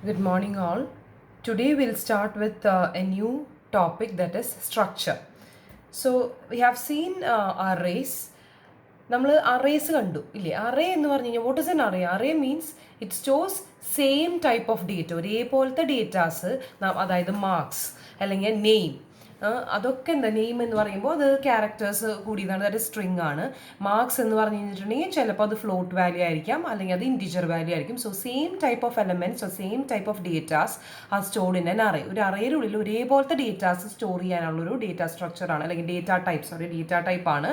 Good morning, all. Today we'll start with a new topic, that is structure. So we have seen arrays. നമ്മൾ arrays കണ്ടു ഇല്ലേ? Array എന്ന് പറഞ്ഞു കഴിഞ്ഞാൽ what is an array? Array means it stores same type of data, ഒരേപോലത്തെ datas, അതായത് marks അല്ലെങ്കിൽ name, അതൊക്കെ എന്താ നെയിം എന്ന് പറയുമ്പോൾ അത് ക്യാരക്ടേഴ്സ് കൂടിയതാണ്, അതായത് സ്ട്രിങ് ആണ്. മാർക്സ് എന്ന് പറഞ്ഞു കഴിഞ്ഞിട്ടുണ്ടെങ്കിൽ ചിലപ്പോൾ അത് ഫ്ലോട്ട് വാല്യൂ ആയിരിക്കാം, അല്ലെങ്കിൽ അത് ഇൻറ്റിജർ വാല്യൂ ആയിരിക്കും. So same type of elements, same type of datas R stored in N array. ഒരു അറേയുടെ ഉള്ളിൽ ഒരേപോലത്തെ ഡേറ്റാസ് സ്റ്റോർ ചെയ്യാനുള്ളൊരു ഡേറ്റ സ്ട്രക്ചർ ആണ്, അല്ലെങ്കിൽ ഡേറ്റ ടൈപ്പ് ആണ്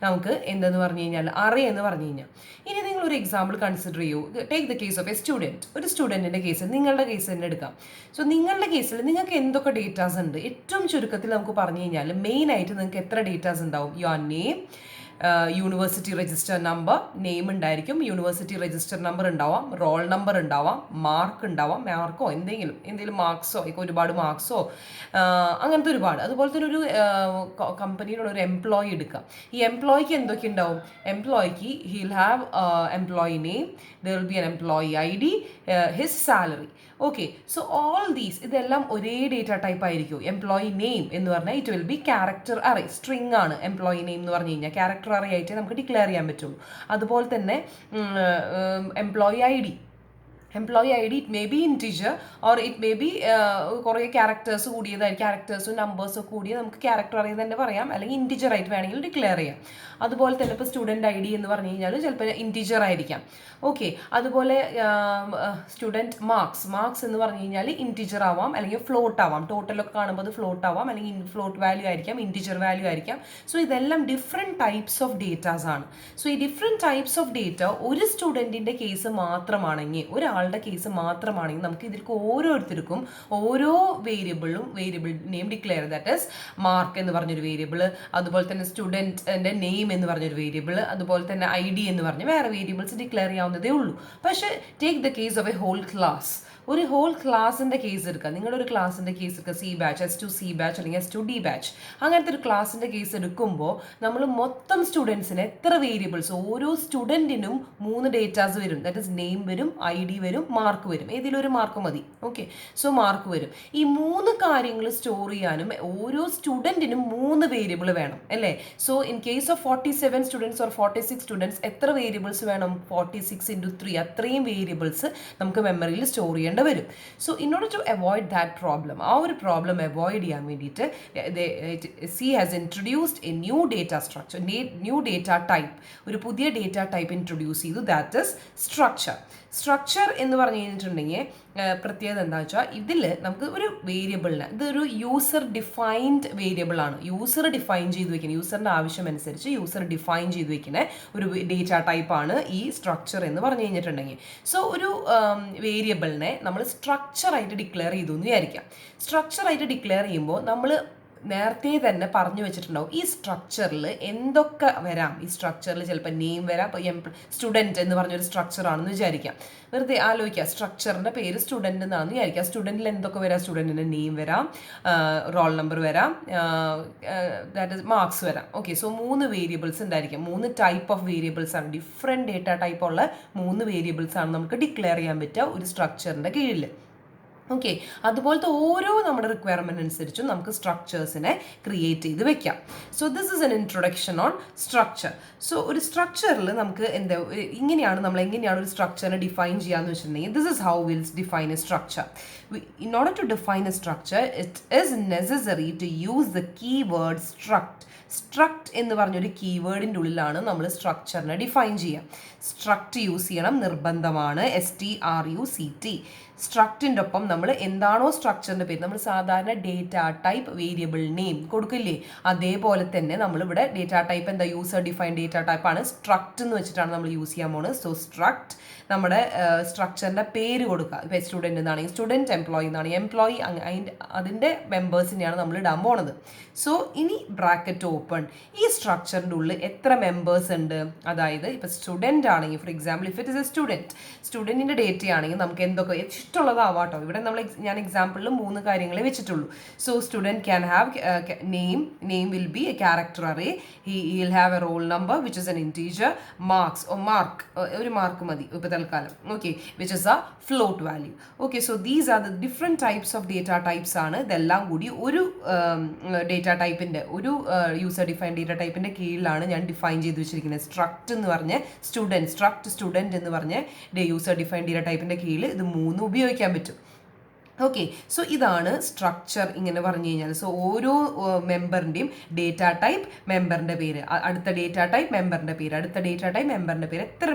നമുക്ക് എന്തെന്ന് പറഞ്ഞു കഴിഞ്ഞാൽ അറേ എന്ന് പറഞ്ഞു കഴിഞ്ഞാൽ. ഇനി നിങ്ങൾ ഒരു എക്സാമ്പിൾ കൺസിഡർ ചെയ്യൂ. Take the case of A student. ഒരു സ്റ്റുഡൻറ്റിൻ്റെ കേസ്, നിങ്ങളുടെ കേസ് തന്നെ എടുക്കാം. സോ നിങ്ങളുടെ കേസിൽ നിങ്ങൾക്ക് എന്തൊക്കെ ഡേറ്റാസ് ഉണ്ട്? ഏറ്റവും ചുരുക്കത്തിൽ നമുക്ക് പറഞ്ഞു കഴിഞ്ഞാൽ മെയിൻ ആയിട്ട് നിങ്ങൾക്ക് എത്ര ഡേറ്റാസ് ഉണ്ടാവും? Your name, university register number, name ഉണ്ടായിരിക്കും, യൂണിവേഴ്സിറ്റി രജിസ്റ്റർ നമ്പർ ഉണ്ടാവാം, റോൾ നമ്പർ ഉണ്ടാവാം, മാർക്ക് ഉണ്ടാവാം, മാർക്കോ എന്തെങ്കിലും മാർക്സോ, ഒരുപാട് മാർക്സോ, അങ്ങനത്തെ ഒരുപാട്. അതുപോലെ തന്നെ ഒരു കമ്പനിയിലുള്ള ഒരു എംപ്ലോയി എടുക്കാം. ഈ എംപ്ലോയിക്ക് എന്തൊക്കെ ഉണ്ടാവും? എംപ്ലോയിക്ക് he'll have employee name, there will be an employee ID, his salary. Okay, so all these, ഇതെല്ലാം ഒരേ ഡേറ്റ ടൈപ്പ് ആയിരിക്കും. എംപ്ലോയി നെയിം എന്ന് പറഞ്ഞാൽ it will be character array, string ആണ്. എംപ്ലോയി നെയിം എന്ന് പറഞ്ഞു കഴിഞ്ഞാൽ ക്യാരക്ടർ അറേ ആയിട്ട് നമുക്ക് ഡിക്ലെയർ ചെയ്യാൻ പറ്റുള്ളൂ. അതുപോലെ തന്നെ employee ID, it may be integer or it may be കുറേ ക്യാരക്ടേഴ്സ് കൂടിയതായിരിക്കും, ക്യാരക്ടേഴ്സും നമ്പേഴ്സും കൂടിയ നമുക്ക് ക്യാരക്ടർ അറിയാൻ തന്നെ പറയാം, അല്ലെങ്കിൽ ഇൻറ്റിജർ ആയിട്ട് വേണമെങ്കിൽ ഡിക്ലെയർ ചെയ്യാം. അതുപോലെ തന്നെ ഇപ്പോൾ സ്റ്റുഡൻറ്റ് ID എന്ന് പറഞ്ഞു കഴിഞ്ഞാൽ ചിലപ്പോൾ ഇൻറ്റിജർ ആയിരിക്കാം. ഓക്കെ, അതുപോലെ സ്റ്റുഡൻറ്റ് മാർക്സ് എന്ന് പറഞ്ഞു കഴിഞ്ഞാൽ ഇൻറ്റിജർ ആവാം, അല്ലെങ്കിൽ ഫ്ലോട്ട് ആവാം. ടോട്ടലൊക്കെ കാണുമ്പോൾ അത് ഫ്ലോട്ട് ആവാം, അല്ലെങ്കിൽ ഫ്ലോട്ട് വാല്യൂ ആയിരിക്കാം, ഇൻറ്റിജർ വാല്യൂ ആയിരിക്കാം. സോ ഇതെല്ലാം ഡിഫറെൻറ്റ് ടൈപ്സ് ഓഫ് ഡേറ്റാസ് ആണ്. സോ ഈ ഡിഫറെൻറ്റ് ടൈപ്സ് ഓഫ് ഡേറ്റ ഒരു സ്റ്റുഡൻറ്റിൻ്റെ കേസ് മാത്രമാണെങ്കിൽ, ഒരാളുടെ കേസ് മാത്രമാണെങ്കിൽ നമുക്ക് ഇതിലേക്ക് ഓരോരുത്തർക്കും ഓരോ variable name declare, that is mark എന്ന് പറഞ്ഞൊരു വേരിയബിൾ, അതുപോലെ തന്നെ സ്റ്റുഡൻറ്റിൻ്റെ നെയിം എന്ന് പറഞ്ഞൊരു വേരിയബിൾ, അതുപോലെ തന്നെ ID എന്ന് പറഞ്ഞ് വേറെ വേരിയബിൾസ് ഡിക്ലെയർ ചെയ്യാവുന്നതേ ഉള്ളൂ. പക്ഷേ take the case of a whole class. ഒരു ഹോൾ ക്ലാസിൻ്റെ കേസ് എടുക്കുക. നിങ്ങളുടെ ഒരു ക്ലാസിൻ്റെ കേസ് എടുക്കുക, C batch, S2C batch അല്ലെങ്കിൽ S2D batch, അങ്ങനത്തെ ഒരു ക്ലാസിൻ്റെ കേസ് എടുക്കുമ്പോൾ നമ്മൾ മൊത്തം സ്റ്റുഡൻസിന് എത്ര വേരിയബിൾസ്, ഓരോ സ്റ്റുഡൻറ്റിനും 3 ഡേറ്റാസ് വരും. ദാറ്റ് ഇസ് നെയിം വരും, ID വരും, മാർക്ക് വരും. ഏതിലൊരു മാർക്ക് മതി. ഓക്കെ, സോ മാർക്ക് വരും. ഈ 3 കാര്യങ്ങൾ സ്റ്റോർ ചെയ്യാനും ഓരോ സ്റ്റുഡൻറ്റിനും 3 വേരിയബിൾ വേണം, അല്ലേ? So in case of 47 students or 46 students എത്ര വേരിയബിൾസ് വേണം? 46 into 3, അത്രയും വേരിയബിൾസ് നമുക്ക് മെമ്മറിയിൽ സ്റ്റോർ ചെയ്യണം വരും. So in order to avoid that problem, ആ ഒരു പ്രോബ്ലം അവോയ്ഡ് ചെയ്യാൻ വേണ്ടിയിട്ട് C has introduced a new data structure, new data type, ഒരു പുതിയ ഡേറ്റ ടൈപ്പ് ഇൻട്രൊഡ്യൂസ് ചെയ്തു, ദാറ്റ് ഇസ് സ്ട്രക്ചർ. സ്ട്രക്ചർ എന്ന് പറഞ്ഞു കഴിഞ്ഞിട്ടുണ്ടെങ്കിൽ പ്രത്യേകത എന്താണെന്ന് വെച്ചാൽ ഇതിൽ നമുക്ക് ഒരു വേരിയബിളിന്, ഇതൊരു യൂസർ ഡിഫൈൻഡ് വേരിയബിൾ ആണ്. യൂസർ ഡിഫൈൻ ചെയ്ത് വെക്കുന്നത്, യൂസറിൻ്റെ ആവശ്യമനുസരിച്ച് യൂസർ ഡിഫൈൻ ചെയ്ത് വെക്കുന്ന ഒരു ഡേറ്റ ടൈപ്പാണ് ഈ സ്ട്രക്ചർ എന്ന് പറഞ്ഞു കഴിഞ്ഞിട്ടുണ്ടെങ്കിൽ. സോ ഒരു വേരിയബിളിനെ നമ്മൾ സ്ട്രക്ചറായിട്ട് ഡിക്ലെയർ ചെയ്തു എന്ന് വിചാരിക്കാം. സ്ട്രക്ചറായിട്ട് ഡിക്ലെയർ ചെയ്യുമ്പോൾ നമ്മൾ നേരത്തെ തന്നെ പറഞ്ഞു വെച്ചിട്ടുണ്ടാവും ഈ സ്ട്രക്ചറിൽ എന്തൊക്കെ വരാം. ഈ സ്ട്രക്ചറിൽ ചിലപ്പോൾ നെയിം വരാം. ഇപ്പോൾ സ്റ്റുഡൻറ്റ് എന്ന് പറഞ്ഞൊരു സ്ട്രക്ചർ ആണെന്ന് വിചാരിക്കാം. വെറുതെ ആലോചിക്കുക, സ്ട്രക്ചറിൻ്റെ പേര് സ്റ്റുഡൻറ്റ് എന്നാണെന്ന് വിചാരിക്കുക. സ്റ്റുഡൻറ്റിൽ എന്തൊക്കെ വരാം? സ്റ്റുഡൻറ്റിൻ്റെ നെയിം വരാം, റോൾ നമ്പർ വരാം, ദാറ്റ് ഇസ് മാർക്സ് വരാം. ഓക്കെ, സോ 3 വേരിയബിൾസ് ഉണ്ടായിരിക്കും. 3 ടൈപ്പ് ഓഫ് വേരിയബിൾസ് ആണ്, ഡിഫറെൻറ്റ് ഡേറ്റ ടൈപ്പ് ഉള്ള 3 വേരിയബിൾസ് ആണ് നമുക്ക് ഡിക്ലെയർ ചെയ്യാൻ പറ്റുക ഒരു സ്ട്രക്ചറിൻ്റെ കീഴിൽ. ഓക്കെ, അതുപോലത്തെ ഓരോ നമ്മുടെ റിക്വയർമെൻറ്റ് അനുസരിച്ചും നമുക്ക് സ്ട്രക്ചേഴ്സിനെ ക്രിയേറ്റ് ചെയ്ത് വെക്കാം. So this is an introduction on structure. So ഒരു സ്ട്രക്ചറിൽ നമുക്ക് നമ്മൾ എങ്ങനെയാണ് ഒരു സ്ട്രക്ചറിനെ ഡിഫൈൻ ചെയ്യാന്ന് വെച്ചിട്ടുണ്ടെങ്കിൽ, this is how will define a structure. In order to define a structure it is necessary to use the keyword struct എന്ന് പറഞ്ഞൊരു കീവേഡിൻ്റെ ഉള്ളിലാണ് നമ്മൾ സ്ട്രക്ചറിനെ ഡിഫൈൻ ചെയ്യുക. സ്ട്രക്ട് യൂസ് ചെയ്യണം, നിർബന്ധമാണ്. STRUCT. സ്ട്രക്റ്റിൻ്റെ ഒപ്പം നമ്മൾ എന്താണോ സ്ട്രക്ചറിൻ്റെ പേര്, നമ്മൾ സാധാരണ ഡേറ്റ ടൈപ്പ് വേരിയബിൾ നെയിം കൊടുക്കില്ലേ, അതേപോലെ തന്നെ നമ്മളിവിടെ ഡേറ്റ ടൈപ്പ് എന്താ, യൂസർ ഡിഫൈൻ ഡേറ്റ ടൈപ്പാണ്. സ്ട്രക്റ്റ് എന്ന് വെച്ചിട്ടാണ് നമ്മൾ യൂസ് ചെയ്യാൻ പോകുന്നത്. സോ സ്ട്രക്ട് നമ്മുടെ സ്ട്രക്ചറിൻ്റെ പേര് കൊടുക്കുക. ഇപ്പോൾ സ്റ്റുഡൻറ്റ് എന്നാണെങ്കിൽ സ്റ്റുഡൻറ്റ്, എംപ്ലോയി എന്നാണെങ്കിൽ എംപ്ലോയി, അതിൻ്റെ മെമ്പേഴ്സിനെയാണ് നമ്മൾ ഇടാൻ പോണത്. സോ ഇനി ബ്രാക്കറ്റ് ഓപ്പൺ. ഈ സ്ട്രക്ചറിൻ്റെ ഉള്ളിൽ എത്ര മെമ്പേഴ്സ് ഉണ്ട്? അതായത് ഇപ്പോൾ സ്റ്റുഡൻറ്റ് ആണെങ്കിൽ, for example if it is a സ്റ്റുഡൻറ്റിൻ്റെ ഡേറ്റ ആണെങ്കിൽ നമുക്ക് എന്തൊക്കെ ഇഷ്ടമുള്ളതാവാട്ടോ. ഇവിടെ നമ്മൾ ഞാൻ എക്സാമ്പിളിൽ 3 കാര്യങ്ങളെ വെച്ചിട്ടുള്ളൂ. So student can have name will be a character array, he'll have a roll number which is an integer, ഒരു മാർക്ക് മതി ഇപ്പോൾ തൽക്കാലം, okay, which is a float value. Okay, so these are the different types of data types ആണ്. ഇതെല്ലാം കൂടി ഒരു data ടൈപ്പിൻ്റെ ഒരു user define data ടൈപ്പിൻ്റെ കീഴിലാണ് ഞാൻ ഡിഫൈൻ ചെയ്ത് വെച്ചിരിക്കുന്നത്. സ്ട്രക്റ്റ് എന്ന് പറഞ്ഞ് സ്റ്റുഡൻറ്റ് എന്ന് പറഞ്ഞ് യൂസർ ഡിഫൈൻ ഡേറ്റ ടൈപ്പിൻ്റെ കീഴിൽ ഇത് 3 ഉപയോഗിക്കാൻ പറ്റും. ഓക്കെ, സോ ഇതാണ് സ്ട്രക്ചർ ഇങ്ങനെ പറഞ്ഞു കഴിഞ്ഞാൽ. സോ ഓരോ മെമ്പറിൻ്റെയും ഡേറ്റ ടൈപ്പ്, മെമ്പറിൻ്റെ പേര്, അടുത്ത ഡേറ്റ ടൈപ്പ്, മെമ്പറിൻ്റെ പേര്, അടുത്ത ഡേറ്റ ടൈപ്പ്, മെമ്പറിൻ്റെ പേര്, എത്ര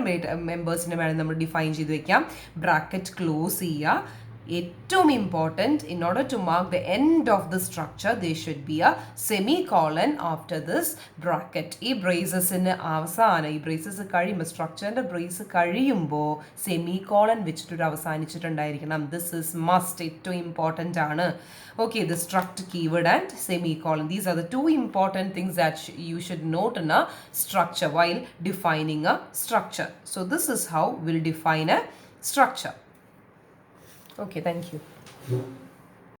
മെമ്പേഴ്സിനെ വേണം നമ്മൾ ഡിഫൈൻ ചെയ്ത് വെക്കാം. ബ്രാക്കറ്റ് ക്ലോസ് ചെയ്യുക. ഏറ്റവും important, in order to mark the end of the structure they should be a semicolon after this bracket. ഈ ബ്രേസസിന് അവസാനം, ഈ ബ്രേസസ് കഴിയുമ്പോൾ, സ്ട്രക്ചറിൻ്റെ ബ്രേസ് കഴിയുമ്പോൾ സെമികോളൻ വെച്ചിട്ടൊരു അവസാനിച്ചിട്ടുണ്ടായിരിക്കണം. ദിസ് ഇസ് മസ്റ്റ്, ഏറ്റവും ഇമ്പോർട്ടൻ്റ് ആണ്. Okay, the struct keyword and semicolon. These are the 2 important things that you should note in a structure while defining a structure. So this is how we'll define a structure. Okay, thank you.